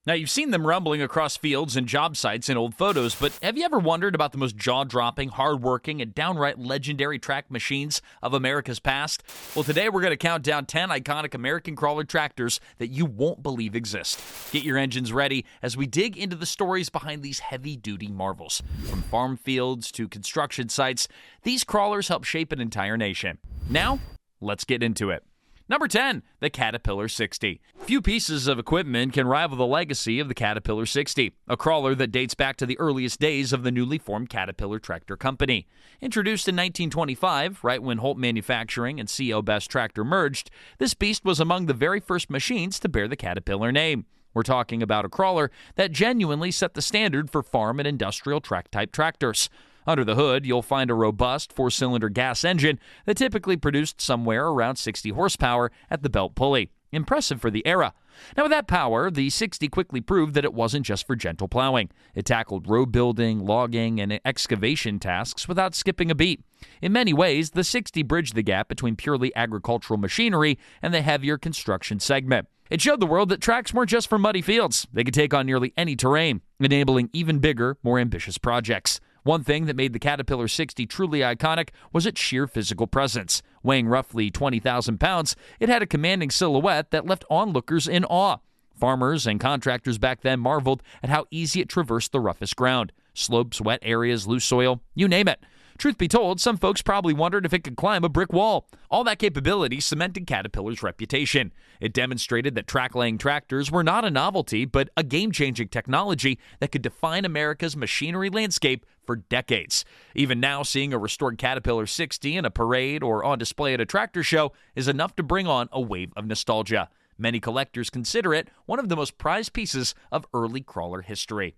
Now, you've seen them rumbling across fields and job sites in old photos, but have you ever wondered about the most jaw-dropping, hard-working, and downright legendary track machines of America's past? Well, today we're going to count down 10 iconic American crawler tractors that you won't believe exist. Get your engines ready as we dig into the stories behind these heavy-duty marvels. From farm fields to construction sites, these crawlers help shape an entire nation. Now, let's get into it. Number 10, the Caterpillar 60. Few pieces of equipment can rival the legacy of the Caterpillar 60, a crawler that dates back to the earliest days of the newly formed Caterpillar Tractor Company. Introduced in 1925, right when Holt Manufacturing and C.O. Best Tractor merged, this beast was among the very first machines to bear the Caterpillar name. We're talking about a crawler that genuinely set the standard for farm and industrial track-type tractors. Under the hood, you'll find a robust four-cylinder gas engine that typically produced somewhere around 60 horsepower at the belt pulley. Impressive for the era. Now, with that power, the 60 quickly proved that it wasn't just for gentle plowing. It tackled road building, logging, and excavation tasks without skipping a beat. In many ways, the 60 bridged the gap between purely agricultural machinery and the heavier construction segment. It showed the world that tracks weren't just for muddy fields. They could take on nearly any terrain, enabling even bigger, more ambitious projects. One thing that made the Caterpillar 60 truly iconic was its sheer physical presence. Weighing roughly 20,000 pounds, it had a commanding silhouette that left onlookers in awe. Farmers and contractors back then marveled at how easy it traversed the roughest ground. Slopes, wet areas, loose soil, you name it. Truth be told, some folks probably wondered if it could climb a brick wall. All that capability cemented Caterpillar's reputation. It demonstrated that track-laying tractors were not a novelty, but a game-changing technology that could define America's machinery landscape for decades. Even now, seeing a restored Caterpillar 60 in a parade or on display at a tractor show is enough to bring on a wave of nostalgia. Many collectors consider it one of the most prized pieces of early crawler history.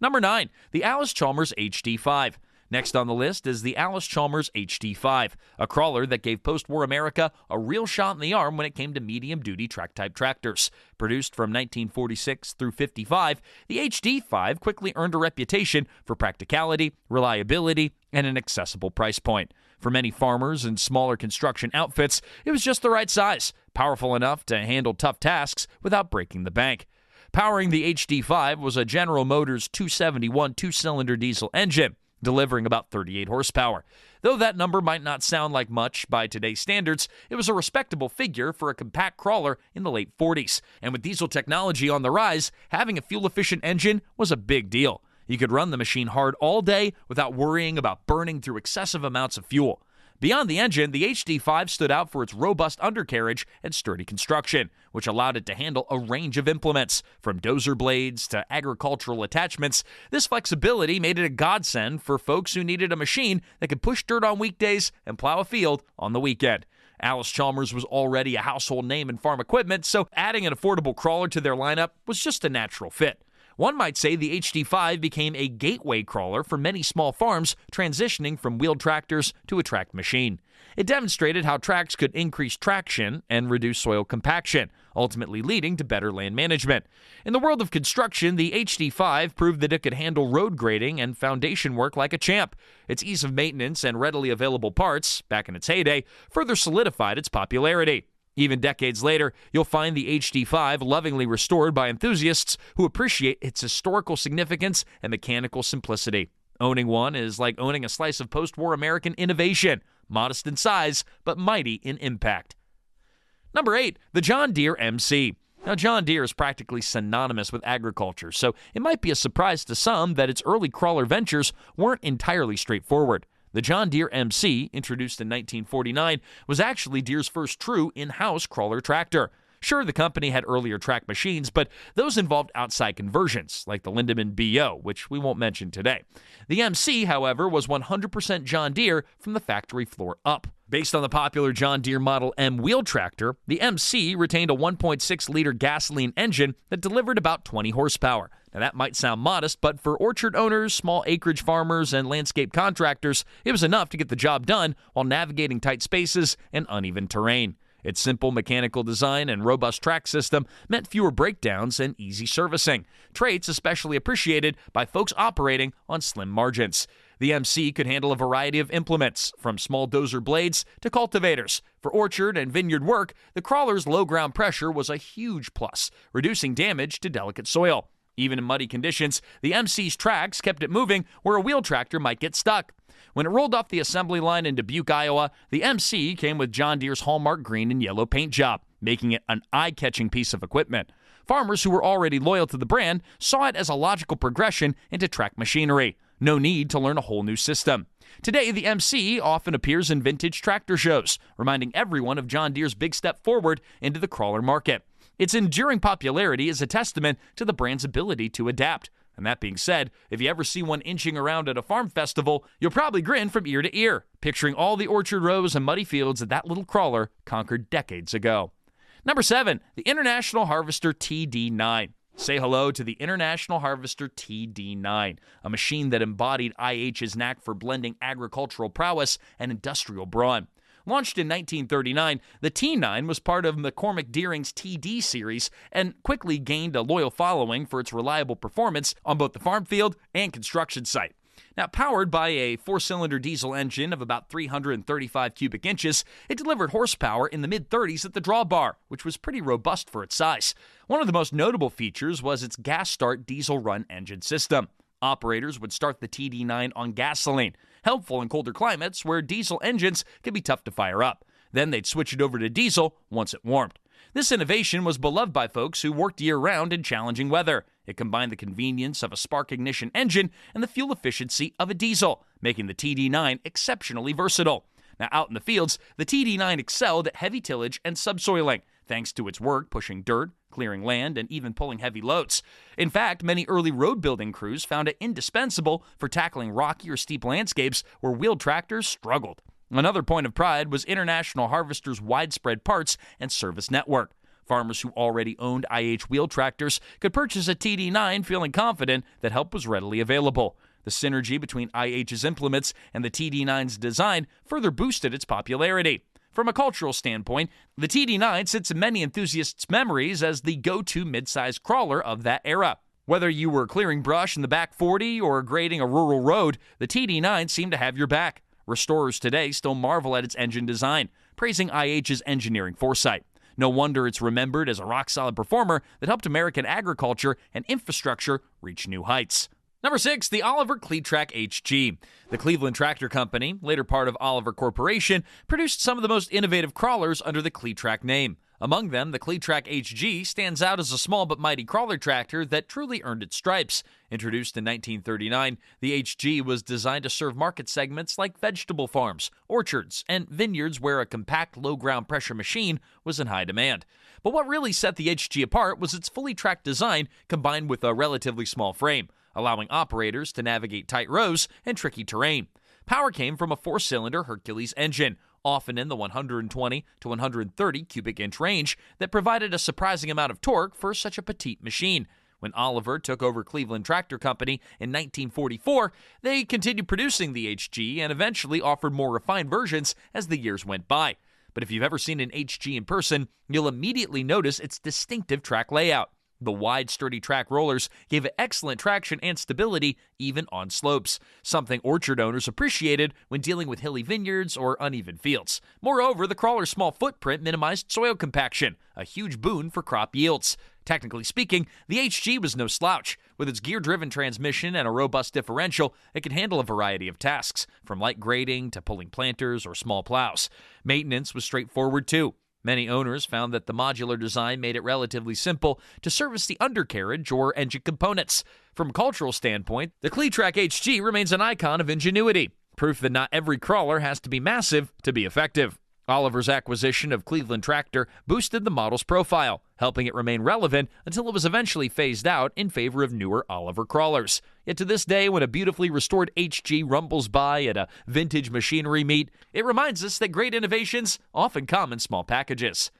Number 9, the Allis-Chalmers HD5. Next on the list is the Allis-Chalmers HD5, a crawler that gave post-war America a real shot in the arm when it came to medium-duty track-type tractors. Produced from 1946 through 55, the HD5 quickly earned a reputation for practicality, reliability, and an accessible price point. For many farmers and smaller construction outfits, it was just the right size, powerful enough to handle tough tasks without breaking the bank. Powering the HD5 was a General Motors 271 two-cylinder diesel engine, delivering about 38 horsepower. Though that number might not sound like much by today's standards, it was a respectable figure for a compact crawler in the late 40s. And with diesel technology on the rise, having a fuel-efficient engine was a big deal. You could run the machine hard all day without worrying about burning through excessive amounts of fuel. Beyond the engine, the HD5 stood out for its robust undercarriage and sturdy construction, which allowed it to handle a range of implements. From dozer blades to agricultural attachments, this flexibility made it a godsend for folks who needed a machine that could push dirt on weekdays and plow a field on the weekend. Allis-Chalmers was already a household name in farm equipment, so adding an affordable crawler to their lineup was just a natural fit. One might say the HD5 became a gateway crawler for many small farms transitioning from wheeled tractors to a tracked machine. It demonstrated how tracks could increase traction and reduce soil compaction, ultimately leading to better land management. In the world of construction, the HD5 proved that it could handle road grading and foundation work like a champ. Its ease of maintenance and readily available parts, back in its heyday, further solidified its popularity. Even decades later, you'll find the HD5 lovingly restored by enthusiasts who appreciate its historical significance and mechanical simplicity. Owning one is like owning a slice of post-war American innovation, modest in size, but mighty in impact. Number 8, the John Deere MC. Now, John Deere is practically synonymous with agriculture, so it might be a surprise to some that its early crawler ventures weren't entirely straightforward. The John Deere MC, introduced in 1949, was actually Deere's first true in-house crawler tractor. Sure, the company had earlier track machines, but those involved outside conversions, like the Lindemann BO, which we won't mention today. The MC, however, was 100% John Deere from the factory floor up. Based on the popular John Deere Model M wheel tractor, the MC retained a 1.6-liter gasoline engine that delivered about 20 horsepower. Now, that might sound modest, but for orchard owners, small acreage farmers, and landscape contractors, it was enough to get the job done while navigating tight spaces and uneven terrain. Its simple mechanical design and robust track system meant fewer breakdowns and easy servicing, traits especially appreciated by folks operating on slim margins. The MC could handle a variety of implements, from small dozer blades to cultivators. For orchard and vineyard work, the crawler's low ground pressure was a huge plus, reducing damage to delicate soil. Even in muddy conditions, the MC's tracks kept it moving where a wheel tractor might get stuck. When it rolled off the assembly line in Dubuque, Iowa, the MC came with John Deere's hallmark green and yellow paint job, making it an eye-catching piece of equipment. Farmers who were already loyal to the brand saw it as a logical progression into track machinery. No need to learn a whole new system. Today, the MC often appears in vintage tractor shows, reminding everyone of John Deere's big step forward into the crawler market. Its enduring popularity is a testament to the brand's ability to adapt. And that being said, if you ever see one inching around at a farm festival, you'll probably grin from ear to ear, picturing all the orchard rows and muddy fields that little crawler conquered decades ago. Number 7, the International Harvester TD9. Say hello to the International Harvester TD9, a machine that embodied IH's knack for blending agricultural prowess and industrial brawn. Launched in 1939, the T9 was part of McCormick Deering's TD series and quickly gained a loyal following for its reliable performance on both the farm field and construction site. Now, powered by a 4-cylinder diesel engine of about 335 cubic inches, it delivered horsepower in the mid-30s at the drawbar, which was pretty robust for its size. One of the most notable features was its gas-start diesel-run engine system. Operators would start the TD9 on gasoline, helpful in colder climates where diesel engines can be tough to fire up. Then they'd switch it over to diesel once it warmed. This innovation was beloved by folks who worked year-round in challenging weather. It combined the convenience of a spark ignition engine and the fuel efficiency of a diesel, making the TD9 exceptionally versatile. Now, out in the fields, the TD9 excelled at heavy tillage and subsoiling, thanks to its work pushing dirt, clearing land, and even pulling heavy loads. In fact, many early road-building crews found it indispensable for tackling rocky or steep landscapes where wheeled tractors struggled. Another point of pride was International Harvester's widespread parts and service network. Farmers who already owned IH wheel tractors could purchase a TD9 feeling confident that help was readily available. The synergy between IH's implements and the TD9's design further boosted its popularity. From a cultural standpoint, the TD9 sits in many enthusiasts' memories as the go-to mid-sized crawler of that era. Whether you were clearing brush in the back 40 or grading a rural road, the TD9 seemed to have your back. Restorers today still marvel at its engine design, praising IH's engineering foresight. No wonder it's remembered as a rock-solid performer that helped American agriculture and infrastructure reach new heights. Number 6, the Oliver Cleatrack HG. The Cleveland Tractor Company, later part of Oliver Corporation, produced some of the most innovative crawlers under the Cleatrack name. Among them, the Cleatrack HG stands out as a small but mighty crawler tractor that truly earned its stripes. Introduced in 1939, the HG was designed to serve market segments like vegetable farms, orchards, and vineyards where a compact, low-ground pressure machine was in high demand. But what really set the HG apart was its fully tracked design combined with a relatively small frame, allowing operators to navigate tight rows and tricky terrain. Power came from a 4-cylinder Hercules engine, often in the 120 to 130 cubic inch range, that provided a surprising amount of torque for such a petite machine. When Oliver took over Cleveland Tractor Company in 1944, they continued producing the HG and eventually offered more refined versions as the years went by. But if you've ever seen an HG in person, you'll immediately notice its distinctive track layout. The wide, sturdy track rollers gave it excellent traction and stability even on slopes, something orchard owners appreciated when dealing with hilly vineyards or uneven fields. Moreover, the crawler's small footprint minimized soil compaction, a huge boon for crop yields. Technically speaking, the HG was no slouch. With its gear-driven transmission and a robust differential, it could handle a variety of tasks, from light grading to pulling planters or small plows. Maintenance was straightforward too. Many owners found that the modular design made it relatively simple to service the undercarriage or engine components. From a cultural standpoint, the Cleatrack HG remains an icon of ingenuity, proof that not every crawler has to be massive to be effective. Oliver's acquisition of Cleveland Tractor boosted the model's profile, helping it remain relevant until it was eventually phased out in favor of newer Oliver crawlers. Yet to this day, when a beautifully restored HG rumbles by at a vintage machinery meet, it reminds us that great innovations often come in small packages.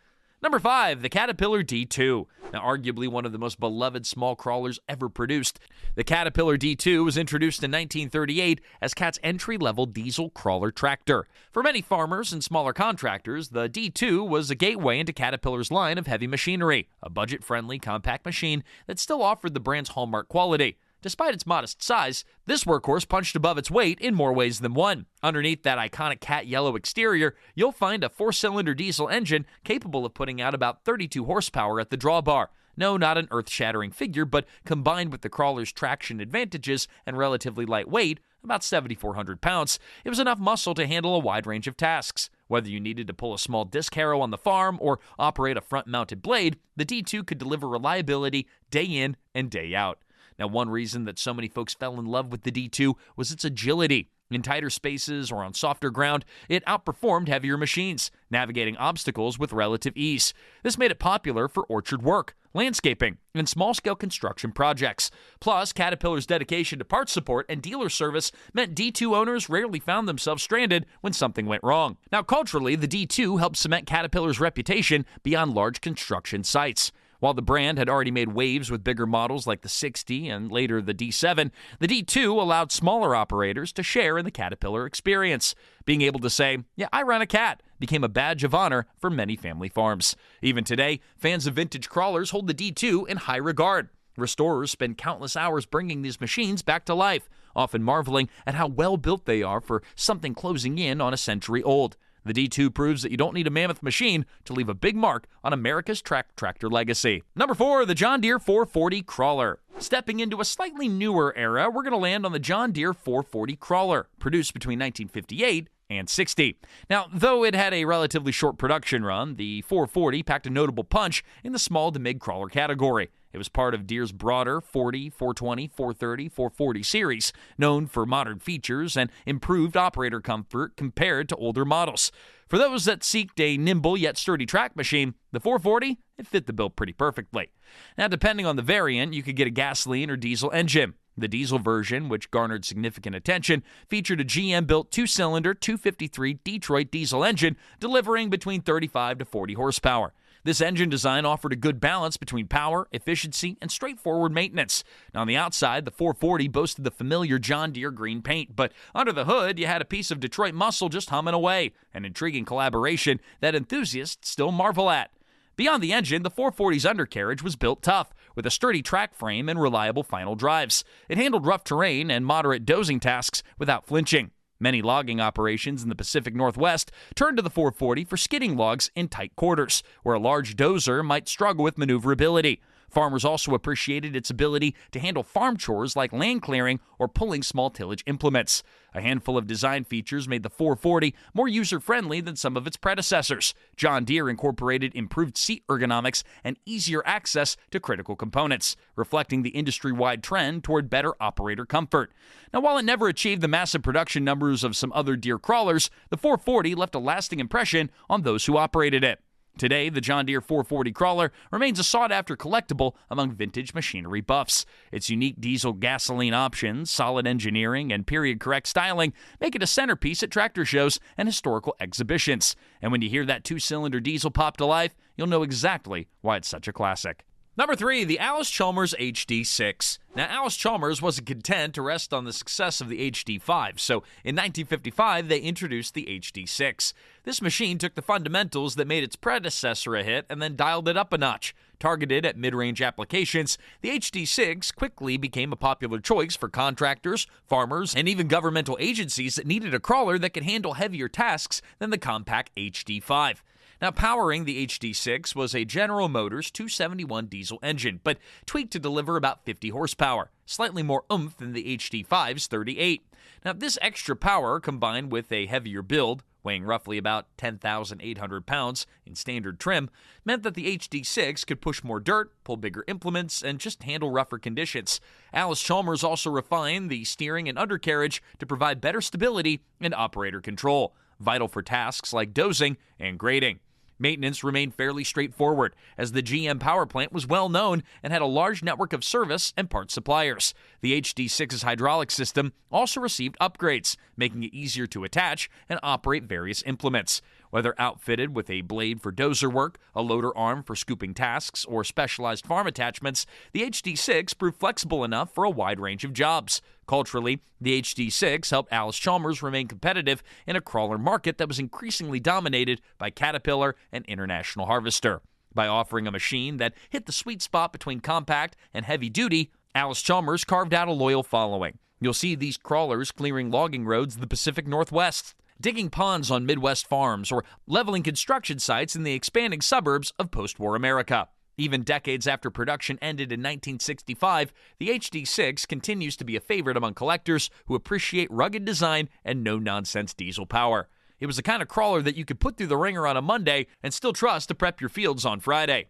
Number 5, the Caterpillar D2. Now, arguably one of the most beloved small crawlers ever produced, the Caterpillar D2 was introduced in 1938 as Cat's entry-level diesel crawler tractor. For many farmers and smaller contractors, the D2 was a gateway into Caterpillar's line of heavy machinery, a budget-friendly compact machine that still offered the brand's hallmark quality. Despite its modest size, this workhorse punched above its weight in more ways than one. Underneath that iconic cat yellow exterior, you'll find a 4-cylinder diesel engine capable of putting out about 32 horsepower at the drawbar. No, not an earth-shattering figure, but combined with the crawler's traction advantages and relatively light weight, about 7,400 pounds, it was enough muscle to handle a wide range of tasks. Whether you needed to pull a small disc harrow on the farm or operate a front-mounted blade, the D2 could deliver reliability day in and day out. Now, one reason that so many folks fell in love with the D2 was its agility. In tighter spaces or on softer ground, it outperformed heavier machines, navigating obstacles with relative ease. This made it popular for orchard work, landscaping, and small-scale construction projects. Plus, Caterpillar's dedication to parts support and dealer service meant D2 owners rarely found themselves stranded when something went wrong. Now, culturally, the D2 helped cement Caterpillar's reputation beyond large construction sites. While the brand had already made waves with bigger models like the 60 and later the D7, the D2 allowed smaller operators to share in the Caterpillar experience. Being able to say, "Yeah, I run a Cat," became a badge of honor for many family farms. Even today, fans of vintage crawlers hold the D2 in high regard. Restorers spend countless hours bringing these machines back to life, often marveling at how well built they are for something closing in on a century old. The D2 proves that you don't need a mammoth machine to leave a big mark on America's track tractor legacy. Number 4, the John Deere 440 Crawler. Stepping into a slightly newer era, we're going to land on the John Deere 440 Crawler, produced between 1958 and 60. Now, though it had a relatively short production run, the 440 packed a notable punch in the small to mid-crawler category. It was part of Deere's broader 40, 420, 430, 440 series, known for modern features and improved operator comfort compared to older models. For those that seeked a nimble yet sturdy track machine, the 440, it fit the bill pretty perfectly. Now, depending on the variant, you could get a gasoline or diesel engine. The diesel version, which garnered significant attention, featured a GM-built 2-cylinder 253 Detroit diesel engine delivering between 35 to 40 horsepower. This engine design offered a good balance between power, efficiency, and straightforward maintenance. Now, on the outside, the 440 boasted the familiar John Deere green paint, but under the hood, you had a piece of Detroit muscle just humming away, an intriguing collaboration that enthusiasts still marvel at. Beyond the engine, the 440's undercarriage was built tough, with a sturdy track frame and reliable final drives. It handled rough terrain and moderate dozing tasks without flinching. Many logging operations in the Pacific Northwest turned to the 440 for skidding logs in tight quarters, where a large dozer might struggle with maneuverability. Farmers also appreciated its ability to handle farm chores like land clearing or pulling small tillage implements. A handful of design features made the 440 more user-friendly than some of its predecessors. John Deere incorporated improved seat ergonomics and easier access to critical components, reflecting the industry-wide trend toward better operator comfort. Now, while it never achieved the massive production numbers of some other Deere crawlers, the 440 left a lasting impression on those who operated it. Today, the John Deere 440 Crawler remains a sought-after collectible among vintage machinery buffs. Its unique diesel-gasoline options, solid engineering, and period-correct styling make it a centerpiece at tractor shows and historical exhibitions. And when you hear that 2-cylinder diesel pop to life, you'll know exactly why it's such a classic. Number 3, the Allis-Chalmers HD6. Now, Allis-Chalmers wasn't content to rest on the success of the HD5, so in 1955 they introduced the HD6. This machine took the fundamentals that made its predecessor a hit and then dialed it up a notch. Targeted at mid-range applications, the HD6 quickly became a popular choice for contractors, farmers, and even governmental agencies that needed a crawler that could handle heavier tasks than the compact HD5. Now, powering the HD6 was a General Motors 271 diesel engine, but tweaked to deliver about 50 horsepower, slightly more oomph than the HD5's 38. Now, this extra power, combined with a heavier build, weighing roughly about 10,800 pounds in standard trim, meant that the HD6 could push more dirt, pull bigger implements, and just handle rougher conditions. Allis-Chalmers also refined the steering and undercarriage to provide better stability and operator control, vital for tasks like dozing and grading. Maintenance remained fairly straightforward, as the GM power plant was well known and had a large network of service and parts suppliers. The HD6's hydraulic system also received upgrades, making it easier to attach and operate various implements. Whether outfitted with a blade for dozer work, a loader arm for scooping tasks, or specialized farm attachments, the HD6 proved flexible enough for a wide range of jobs. Culturally, the HD6 helped Allis-Chalmers remain competitive in a crawler market that was increasingly dominated by Caterpillar and International Harvester. By offering a machine that hit the sweet spot between compact and heavy duty, Alice Chalmers carved out a loyal following. You'll see these crawlers clearing logging roads in the Pacific Northwest, digging ponds on Midwest farms, or leveling construction sites in the expanding suburbs of post-war America. Even decades after production ended in 1965, the HD6 continues to be a favorite among collectors who appreciate rugged design and no-nonsense diesel power. It was the kind of crawler that you could put through the ringer on a Monday and still trust to prep your fields on Friday.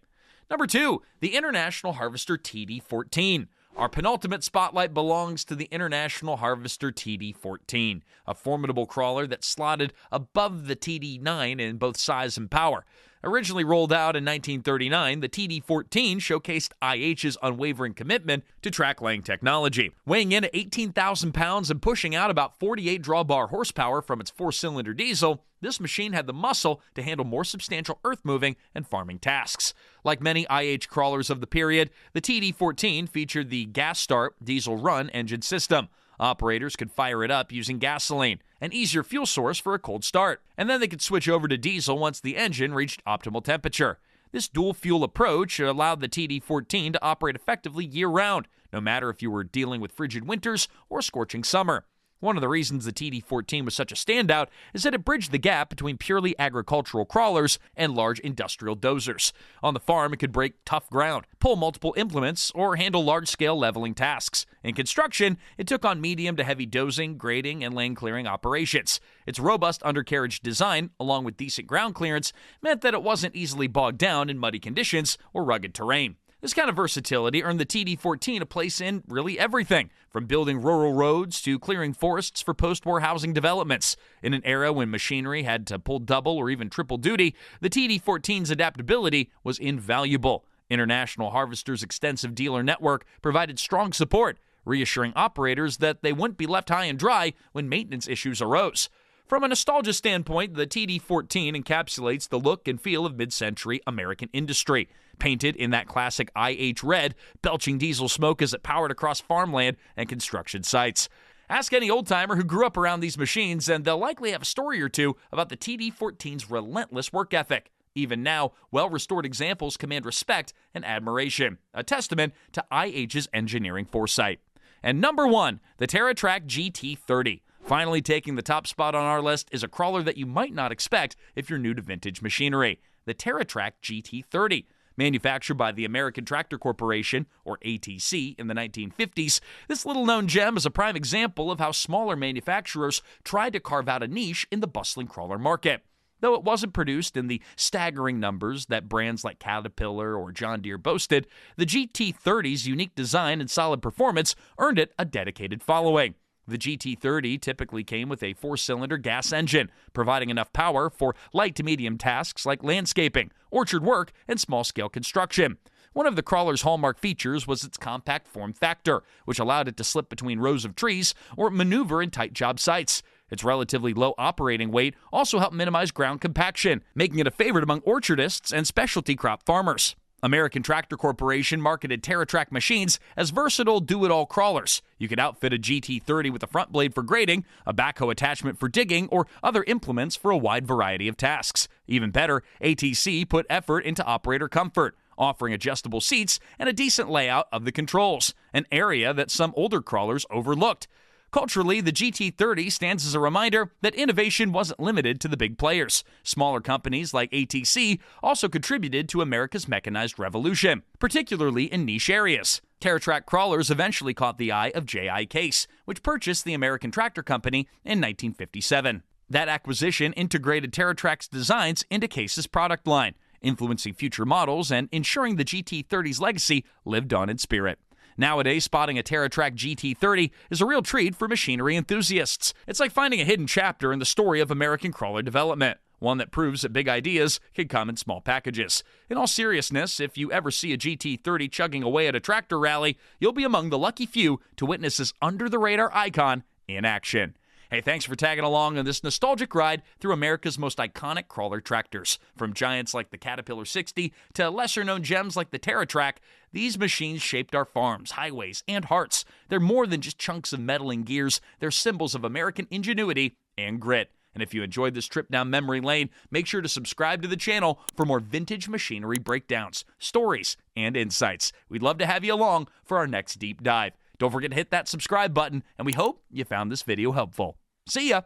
Number 2, the International Harvester TD14. Our penultimate spotlight belongs to the International Harvester TD14, a formidable crawler that slotted above the TD9 in both size and power. Originally rolled out in 1939, the TD14 showcased IH's unwavering commitment to track-laying technology. Weighing in at 18,000 pounds and pushing out about 48 drawbar horsepower from its 4-cylinder diesel, this machine had the muscle to handle more substantial earth-moving and farming tasks. Like many IH crawlers of the period, the TD14 featured the gas start, diesel run engine system. Operators could fire it up using gasoline, an easier fuel source for a cold start, and then they could switch over to diesel once the engine reached optimal temperature. This dual-fuel approach allowed the TD14 to operate effectively year-round, no matter if you were dealing with frigid winters or scorching summer. One of the reasons the TD14 was such a standout is that it bridged the gap between purely agricultural crawlers and large industrial dozers. On the farm, it could break tough ground, pull multiple implements, or handle large-scale leveling tasks. In construction, it took on medium to heavy dozing, grading, and land clearing operations. Its robust undercarriage design, along with decent ground clearance, meant that it wasn't easily bogged down in muddy conditions or rugged terrain. This kind of versatility earned the TD14 a place in really everything, from building rural roads to clearing forests for post-war housing developments. In an era when machinery had to pull double or even triple duty, the TD14's adaptability was invaluable. International Harvester's extensive dealer network provided strong support, reassuring operators that they wouldn't be left high and dry when maintenance issues arose. From a nostalgia standpoint, the TD14 encapsulates the look and feel of mid-century American industry. Painted in that classic IH red, belching diesel smoke as it powered across farmland and construction sites. Ask any old-timer who grew up around these machines, and they'll likely have a story or two about the TD14's relentless work ethic. Even now, well-restored examples command respect and admiration, a testament to IH's engineering foresight. And number 1, the TerraTrak GT30. Finally taking the top spot on our list is a crawler that you might not expect if you're new to vintage machinery, the TerraTrak GT30. Manufactured by the American Tractor Corporation, or ATC, in the 1950s, this little-known gem is a prime example of how smaller manufacturers tried to carve out a niche in the bustling crawler market. Though it wasn't produced in the staggering numbers that brands like Caterpillar or John Deere boasted, the GT30's unique design and solid performance earned it a dedicated following. The GT30 typically came with a 4-cylinder gas engine, providing enough power for light to medium tasks like landscaping, orchard work, and small-scale construction. One of the crawler's hallmark features was its compact form factor, which allowed it to slip between rows of trees or maneuver in tight job sites. Its relatively low operating weight also helped minimize ground compaction, making it a favorite among orchardists and specialty crop farmers. American Tractor Corporation marketed TerraTrak machines as versatile do-it-all crawlers. You could outfit a GT30 with a front blade for grading, a backhoe attachment for digging, or other implements for a wide variety of tasks. Even better, ATC put effort into operator comfort, offering adjustable seats and a decent layout of the controls, an area that some older crawlers overlooked. Culturally, the GT30 stands as a reminder that innovation wasn't limited to the big players. Smaller companies like ATC also contributed to America's mechanized revolution, particularly in niche areas. TerraTrak crawlers eventually caught the eye of J.I. Case, which purchased the American Tractor Company in 1957. That acquisition integrated TerraTrak's designs into Case's product line, influencing future models and ensuring the GT30's legacy lived on in spirit. Nowadays, spotting a TerraTrak GT30 is a real treat for machinery enthusiasts. It's like finding a hidden chapter in the story of American crawler development, one that proves that big ideas can come in small packages. In all seriousness, if you ever see a GT30 chugging away at a tractor rally, you'll be among the lucky few to witness this under-the-radar icon in action. Hey, thanks for tagging along on this nostalgic ride through America's most iconic crawler tractors. From giants like the Caterpillar 60 to lesser-known gems like the TerraTrak, these machines shaped our farms, highways, and hearts. They're more than just chunks of metal and gears. They're symbols of American ingenuity and grit. And if you enjoyed this trip down memory lane, make sure to subscribe to the channel for more vintage machinery breakdowns, stories, and insights. We'd love to have you along for our next deep dive. Don't forget to hit that subscribe button, and we hope you found this video helpful. See ya!